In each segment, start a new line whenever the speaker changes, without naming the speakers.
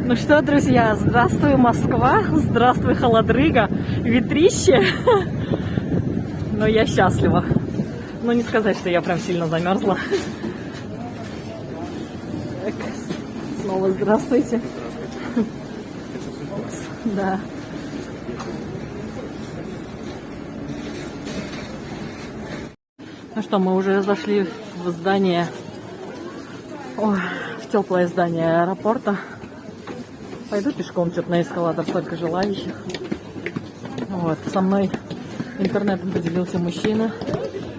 Ну что, друзья, здравствуй, Москва, здравствуй, холодрыга, ветрище. Но я счастлива. Но не сказать, что я прям сильно замерзла. Так, снова здравствуйте. Да. Ну что, мы уже зашли в здание, в теплое здание аэропорта. Пойду пешком, что-то на эскалатор столько желающих. Вот, со мной интернетом поделился мужчина.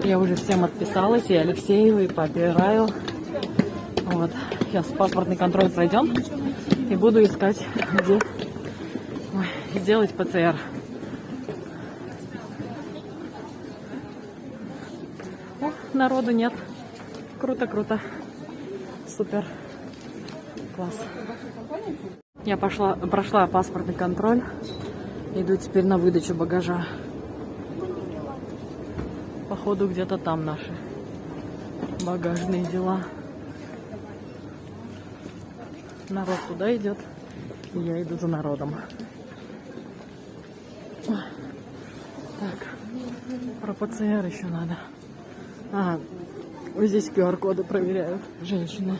Я уже всем отписалась, и Алексееву, и папе Раю. Вот, сейчас паспортный контроль пройдем и буду искать, где сделать ПЦР. О, народу нет. Круто, круто. Супер. Класс. Я прошла паспортный контроль. Иду теперь на выдачу багажа. Походу где-то там наши багажные дела. Народ туда идет, и я иду за народом. Так, про ПЦР еще надо. Ага, вот здесь QR-коды проверяют женщины.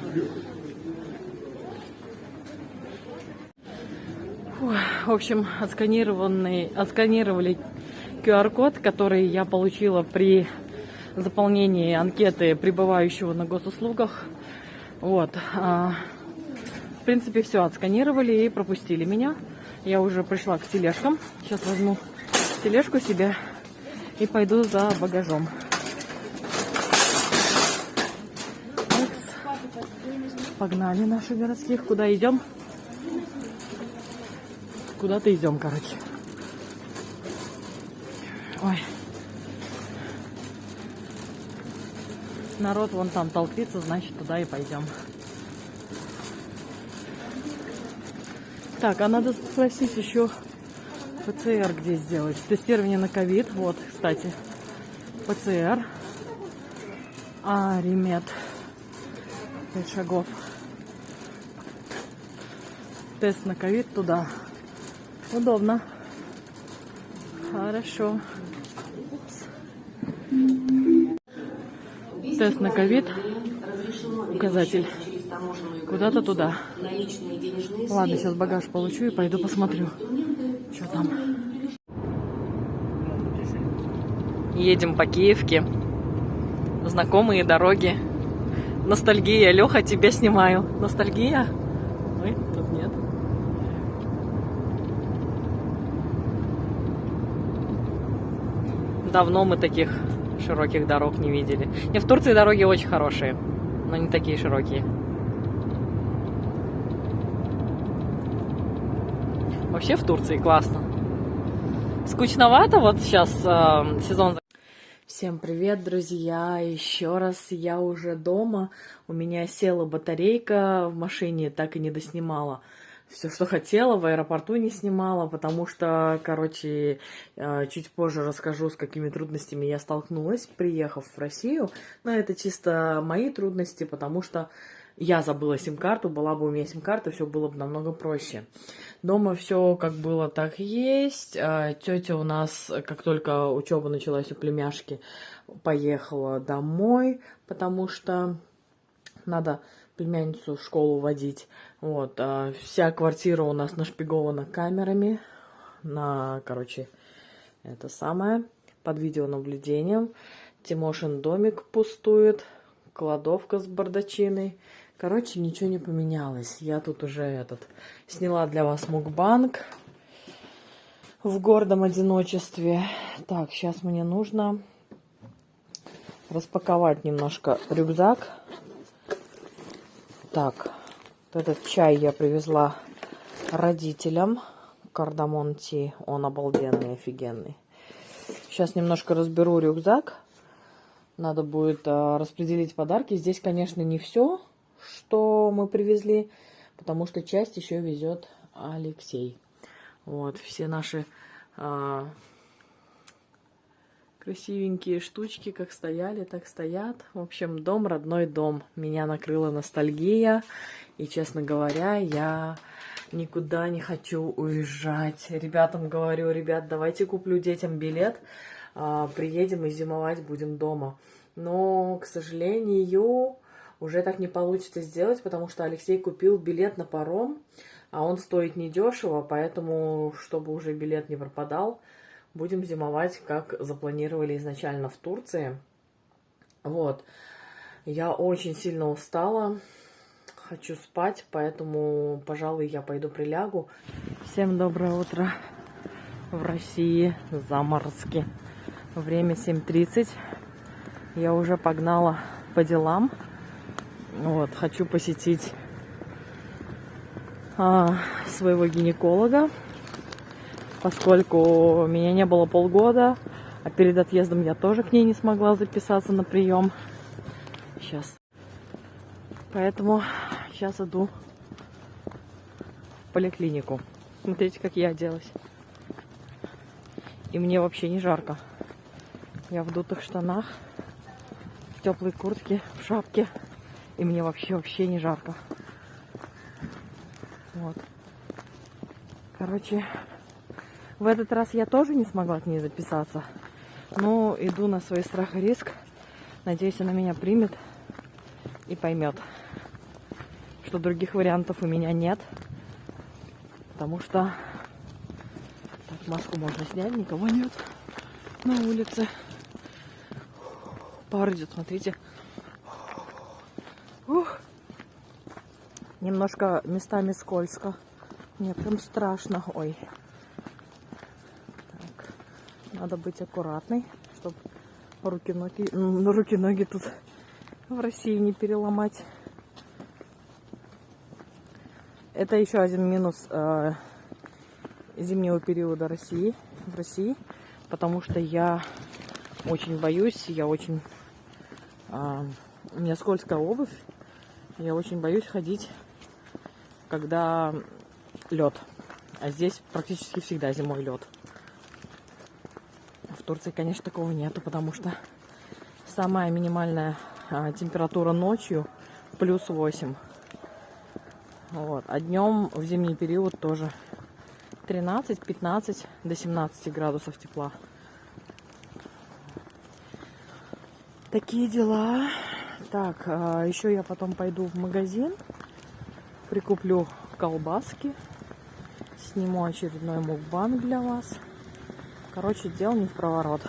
В общем, отсканировали QR-код, который я получила при заполнении анкеты прибывающего на госуслугах. Вот. В принципе, все отсканировали и пропустили меня. Я уже пришла к тележкам. Сейчас возьму тележку себе и пойду за багажом. Погнали наши городских. Куда идем? Куда-то идем, короче. Ой. Народ вон там толпится, значит, туда и пойдем. Так, а надо спросить еще ПЦР где сделать. Тестирование на ковид. Вот, кстати. ПЦР. Ремет. 5 шагов. Тест на ковид туда. Удобно. Хорошо. Тест на ковид. Указатель. Куда-то туда. Ладно, сейчас багаж получу и пойду посмотрю, что там. Едем по Киевке. Знакомые дороги. Ностальгия. Леха, тебя снимаю. Ностальгия? Ой, тут нет. Давно мы таких широких дорог не видели. Не, в Турции дороги очень хорошие, но не такие широкие. Вообще в Турции классно. Скучновато вот сейчас сезон. Всем привет, друзья! Еще раз я уже дома. У меня села батарейка в машине, так и не доснимала. Все, что хотела, в аэропорту не снимала, потому что, короче, чуть позже расскажу, с какими трудностями я столкнулась, приехав в Россию. Но это чисто мои трудности, потому что я забыла сим-карту, была бы у меня сим-карта, все было бы намного проще. Дома все как было, так и есть. Тетя у нас, как только учеба началась у племяшки, поехала домой, потому что надо племянницу в школу водить. Вот, вся квартира у нас нашпигована камерами, короче, это самое, под видеонаблюдением. Тимошин домик пустует, кладовка с бардачиной. Короче, ничего не поменялось. Я тут уже сняла для вас мукбанг в гордом одиночестве. Так, сейчас мне нужно распаковать немножко рюкзак. Так, вот этот чай я привезла родителям. Кардамон ти, он обалденный, офигенный. Сейчас немножко разберу рюкзак. Надо будет распределить подарки. Здесь, конечно, не все, что мы привезли, потому что часть еще везет Алексей. Вот, все наши красивенькие штучки, как стояли, так стоят. В общем, дом, родной дом. Меня накрыла ностальгия. И, честно говоря, я никуда не хочу уезжать. Ребятам говорю, ребят, давайте куплю детям билет, приедем и зимовать будем дома. Но, к сожалению, уже так не получится сделать, потому что Алексей купил билет на паром, а он стоит недешево, поэтому, чтобы уже билет не пропадал, будем зимовать, как запланировали изначально в Турции. Вот. Я очень сильно устала, хочу спать, поэтому, пожалуй, я пойду прилягу. Всем доброе утро в России, заморозки. Время 7:30. Я уже погнала по делам. Вот, хочу посетить своего гинеколога, поскольку меня не было полгода, а перед отъездом я тоже к ней не смогла записаться на прием. Сейчас. Поэтому сейчас иду в поликлинику. Смотрите, как я оделась. И мне вообще не жарко. Я в дутых штанах, в теплой куртке, в шапке. И мне вообще не жарко. Вот. Короче, в этот раз я тоже не смогла к ней записаться. Но иду на свой страх и риск. Надеюсь, она меня примет и поймет, что других вариантов у меня нет. Потому что... Так, маску можно снять, никого нет на улице. Пар идет, смотрите. Ух. Немножко местами скользко. Мне прям страшно. Ой. Так. Надо быть аккуратной, чтобы руки-ноги тут в России не переломать. Это еще один минус зимнего периода в России, потому что я очень боюсь, у меня скользкая обувь, я очень боюсь ходить, когда лед. А здесь практически всегда зимой лед. В Турции, конечно, такого нету, потому что самая минимальная температура ночью +8. Вот. А днем в зимний период тоже 13-15 до 17 градусов тепла. Такие дела. Так, еще я потом пойду в магазин, прикуплю колбаски, сниму очередной мукбанг для вас. Короче, дел не в проворот.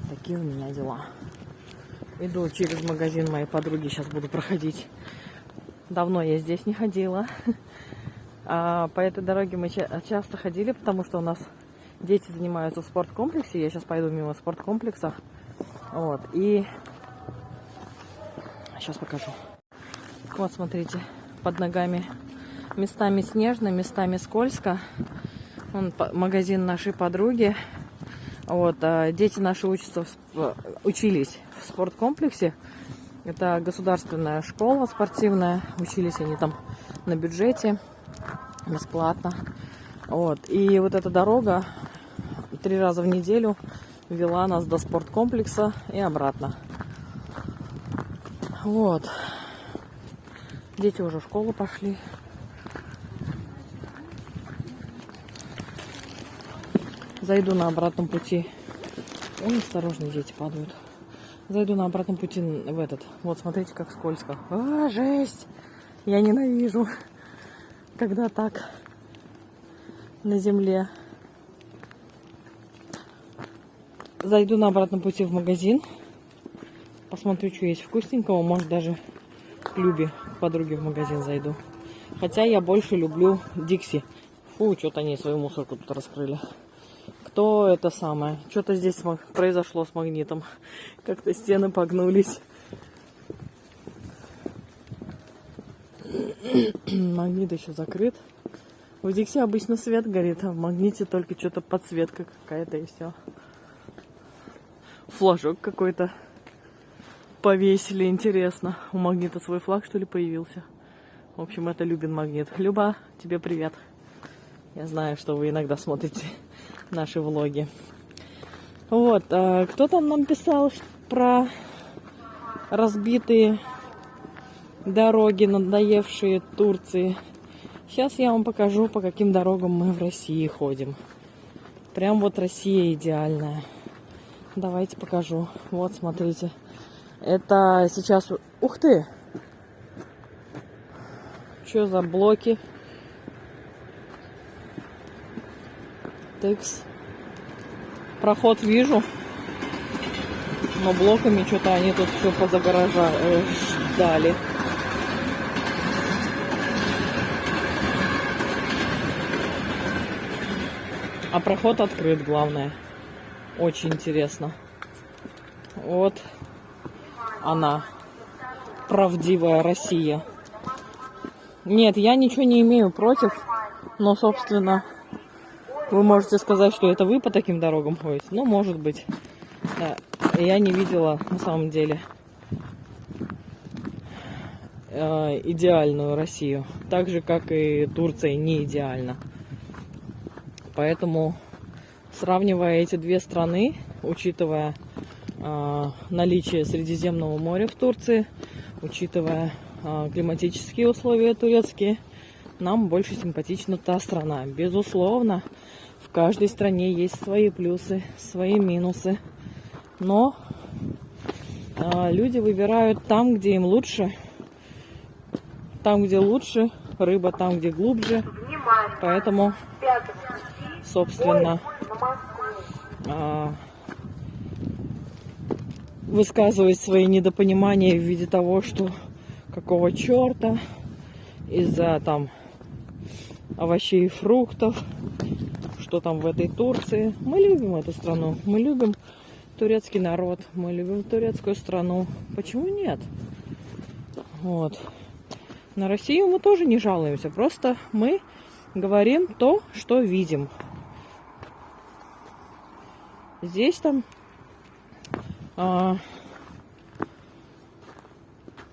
Такие у меня дела. Иду через магазин моей подруги, сейчас буду проходить. Давно я здесь не ходила. По этой дороге мы часто ходили, потому что у нас дети занимаются в спорткомплексе. Я сейчас пойду мимо спорткомплекса. Вот, и сейчас покажу. Вот, смотрите, под ногами местами снежно, местами скользко. Вон магазин нашей подруги. Вот, дети наши учились в спорткомплексе. Это государственная школа спортивная. Учились они там на бюджете, бесплатно. Вот, и вот эта дорога 3 раза в неделю вела нас до спорткомплекса и обратно. Вот. Дети уже в школу пошли. Зайду на обратном пути. Ой, осторожно, дети падают. Зайду на обратном пути в этот. Вот, смотрите, как скользко. Жесть! Я ненавижу, когда так на земле. Зайду на обратном пути в магазин. Посмотрю, что есть вкусненького. Может, даже к Любе, к подруге в магазин зайду. Хотя я больше люблю Дикси. Фу, что-то они свою мусорку тут раскрыли. Кто это самое? Что-то здесь произошло с магнитом. Как-то стены погнулись. Магнит еще закрыт. В Дикси обычно свет горит, а в магните только что-то подсветка какая-то и все. Флажок какой-то повесили, интересно. У магнита свой флаг, что ли, появился? В общем, это Любин магнит. Люба, тебе привет. Я знаю, что вы иногда смотрите наши влоги. Вот, кто там нам писал про разбитые дороги, надоевшие Турции. Сейчас я вам покажу, по каким дорогам мы в России ходим. Прям вот Россия идеальная. Давайте покажу. Вот, смотрите. Это сейчас... Ух ты! Что за блоки? Тыкс. Проход вижу. Но блоками что-то они тут все позаграждали. А проход открыт, главное. Очень интересно. Вот она. Правдивая Россия. Нет, я ничего не имею против. Но, собственно, вы можете сказать, что это вы по таким дорогам ходите. Ну, может быть. Да. Я не видела, на самом деле, идеальную Россию. Так же, как и Турция не идеальна. Поэтому, сравнивая эти две страны, учитывая наличие Средиземного моря в Турции, учитывая климатические условия турецкие, нам больше симпатична та страна. Безусловно, в каждой стране есть свои плюсы, свои минусы. Но люди выбирают там, где им лучше. Там, где лучше, рыба там, где глубже. Поэтому, собственно, высказывать свои недопонимания в виде того, что какого черта из-за там овощей и фруктов, что там в этой Турции. Мы любим эту страну, мы любим турецкий народ, мы любим турецкую страну. Почему нет? Вот. На Россию мы тоже не жалуемся, просто мы говорим то, что видим. Здесь там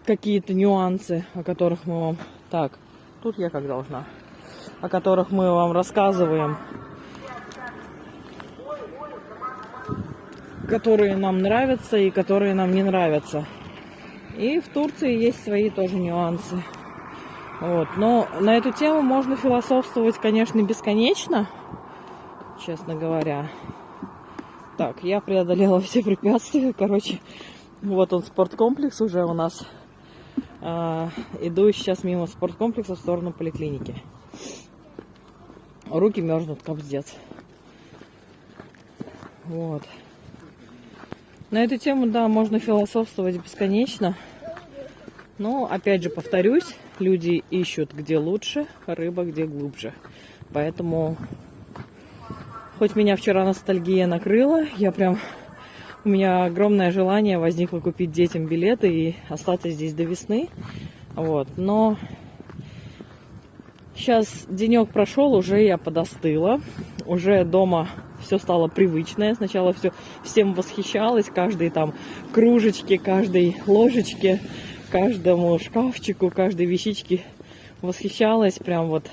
какие-то нюансы, о которых мы вам... Так, тут я как должна. О которых мы вам рассказываем. Которые нам нравятся и которые нам не нравятся. И в Турции есть свои тоже нюансы. Вот. Но на эту тему можно философствовать, конечно, бесконечно, честно говоря. Так, я преодолела все препятствия. Короче, вот он, спорткомплекс уже у нас. Иду сейчас мимо спорткомплекса в сторону поликлиники. Руки мерзнут, капздец. Вот. На эту тему, да, можно философствовать бесконечно. Но, опять же, повторюсь, люди ищут, где лучше, рыба где глубже. Поэтому, хоть меня вчера ностальгия накрыла, у меня огромное желание возникло купить детям билеты и остаться здесь до весны. Вот. Но сейчас денек прошел, уже я подостыла. Уже дома все стало привычное. Сначала всем восхищалась, каждой там кружечке, каждой ложечке, каждому шкафчику, каждой вещичке восхищалась. Прям вот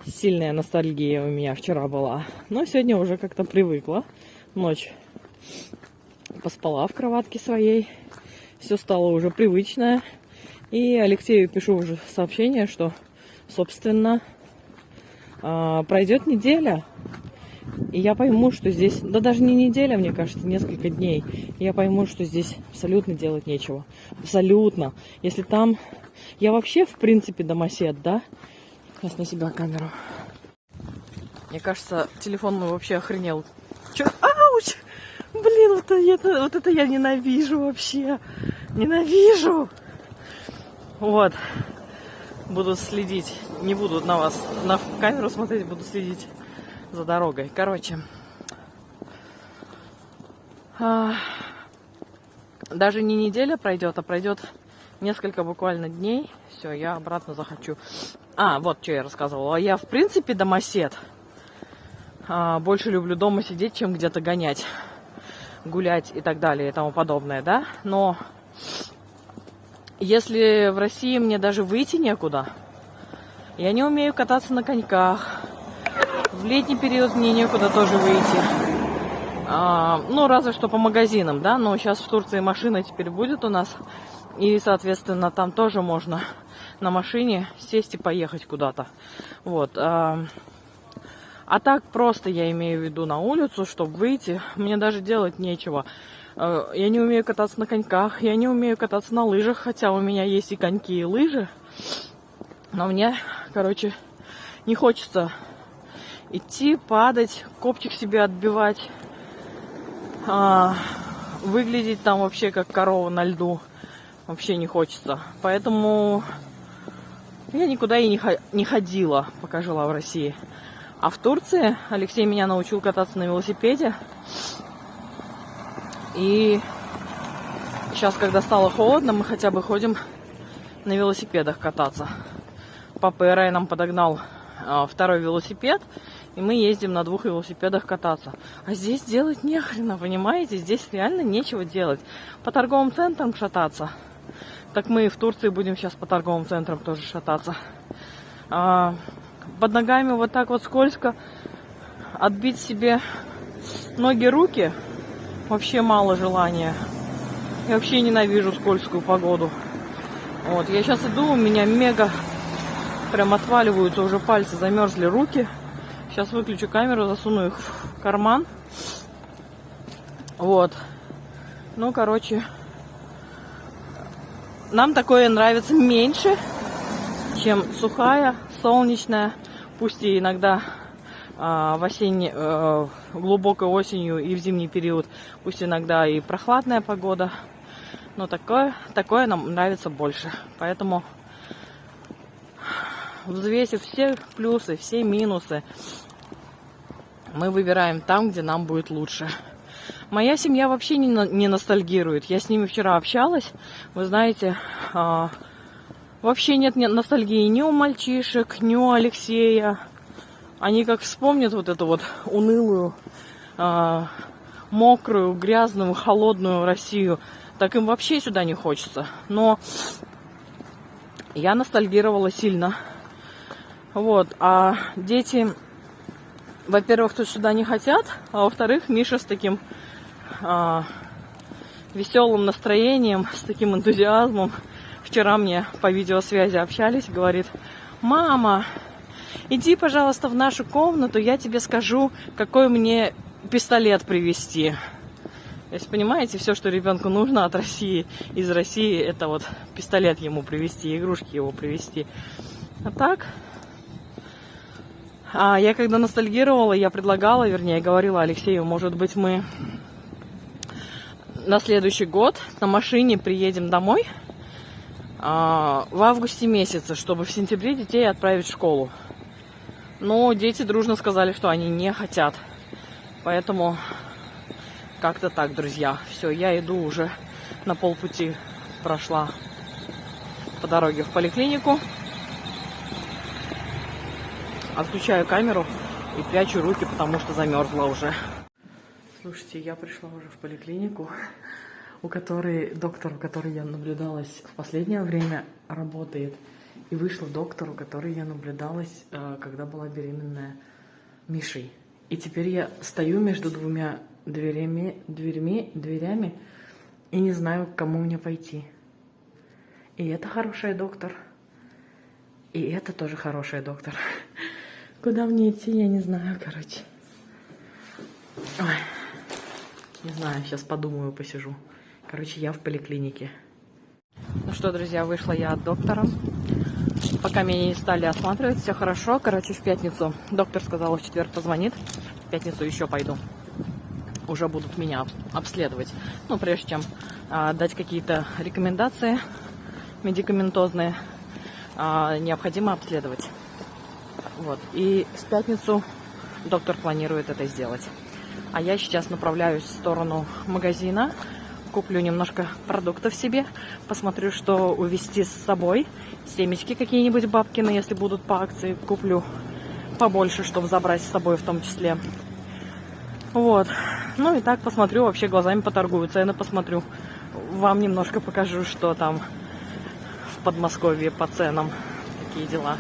сильная ностальгия у меня вчера была. Но сегодня уже как-то привыкла. Ночь поспала в кроватке своей. Все стало уже привычное. И Алексею пишу уже сообщение, что, собственно, пройдет неделя. И я пойму, что здесь... Да даже не неделя, мне кажется, несколько дней. И я пойму, что здесь абсолютно делать нечего. Абсолютно. Если там... Я вообще, в принципе, домосед, да? Сейчас на себя камеру. Мне кажется, телефон мой вообще охренел. Чё? Ауч! Блин, вот это я ненавижу вообще. Ненавижу! Вот. Буду следить. Не буду на вас на камеру смотреть, буду следить за дорогой. Короче. Даже не неделя пройдет, а пройдет несколько буквально дней. Все, я обратно захочу. Вот что я рассказывала. Я, в принципе, домосед. Больше люблю дома сидеть, чем где-то гонять, гулять и так далее и тому подобное, да? Но если в России мне даже выйти некуда, я не умею кататься на коньках, в летний период мне некуда тоже выйти. Ну, разве что по магазинам, да, но сейчас в Турции машина теперь будет у нас, и, соответственно, там тоже можно на машине сесть и поехать куда-то, вот. А так просто я имею в виду на улицу, чтобы выйти, мне даже делать нечего. Я не умею кататься на коньках, я не умею кататься на лыжах, хотя у меня есть и коньки, и лыжи, но мне, короче, не хочется идти, падать, копчик себе отбивать, выглядеть там вообще как корова на льду. Вообще не хочется. Поэтому я никуда и не ходила, пока жила в России. А в Турции Алексей меня научил кататься на велосипеде. И сейчас, когда стало холодно, мы хотя бы ходим на велосипедах кататься. Папа Эрай нам подогнал второй велосипед, и мы ездим на 2 велосипедах кататься. А здесь делать нехрена, понимаете? Здесь реально нечего делать. По торговым центрам шататься. Так мы и в Турции будем сейчас по торговым центрам тоже шататься. Под ногами вот так вот скользко. Отбить себе ноги, руки вообще мало желания. Я вообще ненавижу скользкую погоду. Вот, я сейчас иду, у меня мега прям отваливаются уже пальцы, замерзли руки. Сейчас выключу камеру, засуну их в карман. Вот. Ну, короче, нам такое нравится меньше, чем сухая, солнечная, пусть и иногда в осенне, глубокой осенью и в зимний период, пусть иногда и прохладная погода, но такое нам нравится больше. Поэтому, взвесив все плюсы, все минусы, мы выбираем там, где нам будет лучше. Моя семья вообще не ностальгирует. Я с ними вчера общалась. Вы знаете, вообще нет ностальгии ни у мальчишек, ни у Алексея. Они как вспомнят вот эту вот унылую, мокрую, грязную, холодную Россию, так им вообще сюда не хочется. Но я ностальгировала сильно. Вот. А дети, во-первых, тут сюда не хотят, а во-вторых, Миша с таким веселым настроением, с таким энтузиазмом. Вчера мне по видеосвязи общались, говорит: мама, иди, пожалуйста, в нашу комнату, я тебе скажу, какой мне пистолет привезти. То есть, понимаете, все, что ребенку нужно от России, из России, это вот пистолет ему привезти, игрушки его привезти. А так, я когда ностальгировала, я предлагала, вернее, говорила Алексею, может быть, мы на следующий год на машине приедем домой в августе месяце, чтобы в сентябре детей отправить в школу. Но дети дружно сказали, что они не хотят. Поэтому как-то так, друзья. Все, я иду уже на полпути, прошла по дороге в поликлинику. Отключаю камеру и прячу руки, потому что замерзла уже. Слушайте, я пришла уже в поликлинику, доктор, у которой я наблюдалась в последнее время, работает. И вышла доктор, у которой я наблюдалась, когда была беременная Мишей. И теперь я стою между 2 дверями и не знаю, к кому мне пойти. И это хорошая доктор. И это тоже хорошая доктор. Куда мне идти, я не знаю, короче. Ой. Не знаю, сейчас подумаю, посижу. Короче, я в поликлинике. Ну что, друзья, вышла я от доктора. Пока меня не стали осматривать, все хорошо. Короче, в пятницу доктор сказал, в четверг позвонит. В пятницу еще пойду. Уже будут меня обследовать. Ну, прежде чем дать какие-то рекомендации медикаментозные, необходимо обследовать. Вот. И в пятницу доктор планирует это сделать. А я сейчас направляюсь в сторону магазина. Куплю немножко продуктов себе. Посмотрю, что увезти с собой. Семечки какие-нибудь бабкины, если будут по акции. Куплю побольше, чтобы забрать с собой в том числе. Вот. Ну и так посмотрю, вообще глазами поторгую. Цены посмотрю. Вам немножко покажу, что там в Подмосковье по ценам. Такие дела.